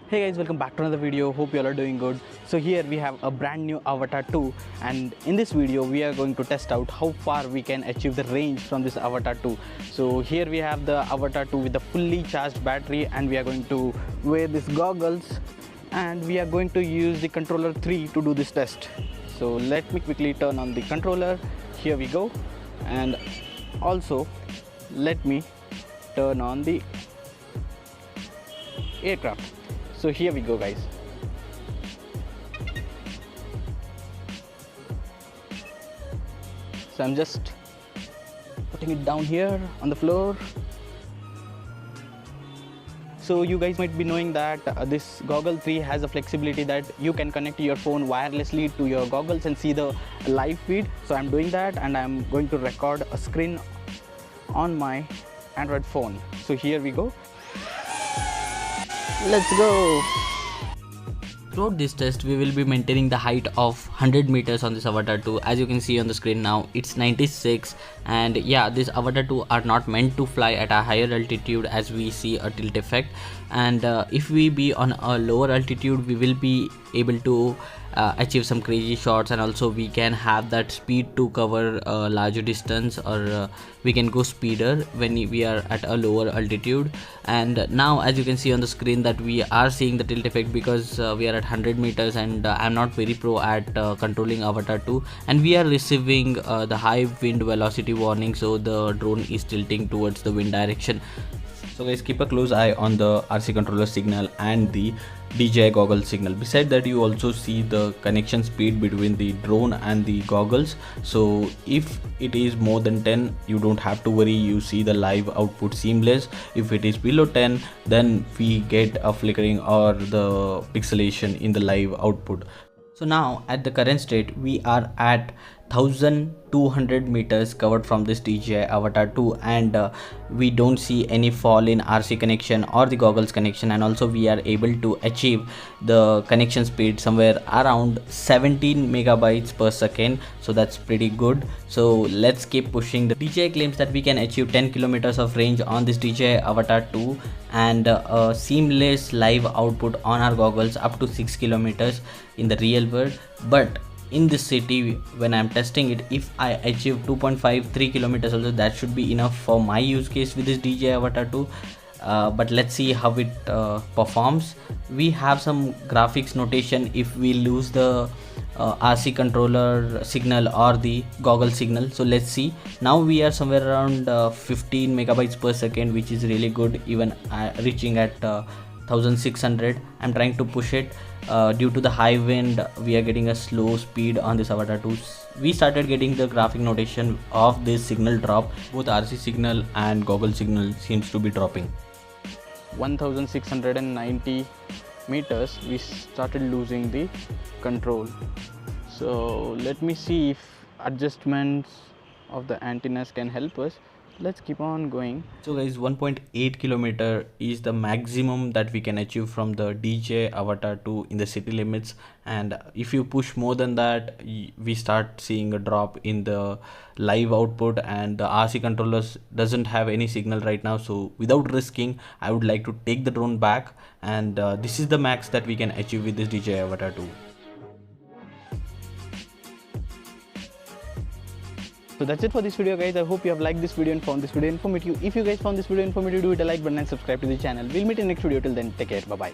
Hey guys, welcome back to another video. Hope you all are doing good. So here we have a brand new Avata 2, and in this video we are going to test out how far we can achieve the range from this Avata 2. So here we have the Avata 2 with the fully charged battery, and we are going to wear these goggles and we are going to use the controller 3 to do this test. So let me quickly turn on the controller. Here we go. And also let me turn on the aircraft. So here we go, guys. So I'm just putting it down here on the floor. So you guys might be knowing that this Goggle 3 has a flexibility that you can connect your phone wirelessly to your goggles and see the live feed. So I'm doing that, and I'm going to record a screen on my Android phone. So here we go. Let's go. Throughout this test, we will be maintaining the height of 100 meters on this Avata 2. As you can see on the screen now, it's 96, and yeah, this Avata 2 are not meant to fly at a higher altitude, as we see a tilt effect. And if we be on a lower altitude, we will be able to achieve some crazy shots, and also we can have that speed to cover a larger distance, or we can go speeder when we are at a lower altitude. And now, as you can see on the screen, that we are seeing the tilt effect because we are at 100 meters, and I'm not very pro at controlling Avata 2, and we are receiving the high wind velocity warning, so the drone is tilting towards the wind direction. So guys, keep a close eye on the RC controller signal and the DJI goggle signal. Beside that, you also see the connection speed between the drone and the goggles. So if it is more than 10, you don't have to worry, you see the live output seamless. If it is below 10, then we get a flickering or the pixelation in the live output. So now at the current state, we are at 1200 meters covered from this DJI Avata 2, and we don't see any fall in RC connection or the goggles connection, and also we are able to achieve the connection speed somewhere around 17 megabytes per second. So that's pretty good. So let's keep pushing. The DJI claims that we can achieve 10 kilometers of range on this DJI Avata 2, and a seamless live output on our goggles up to 6 kilometers in the real world. But in this city, when I'm testing it, if I achieve 2.53 kilometers also, that should be enough for my use case with this DJI Avata 2. But let's see how it performs. We have some graphics notation if we lose the RC controller signal or the goggle signal. So let's see. Now we are somewhere around 15 megabytes per second, which is really good, even reaching at 1600. I'm trying to push it. Due to the high wind, we are getting a slow speed on this Avata 2. We started getting the graphic notation of this signal drop. Both RC signal and goggle signal seems to be dropping. 1690 meters, we started losing the control. So let me see if adjustments of the antennas can help us. Let's keep on going. So guys, 1.8 kilometer is the maximum that we can achieve from the DJI Avata 2 in the city limits, and if you push more than that, we start seeing a drop in the live output, and the RC controllers doesn't have any signal right now. So without risking, I would like to take the drone back, and this is the max that we can achieve with this DJI Avata 2. So that's it for this video, guys. I hope you have liked this video and found this video informative. If you guys found this video informative, do hit a like button and subscribe to the channel. We'll meet in the next video. Till then, take care. Bye bye.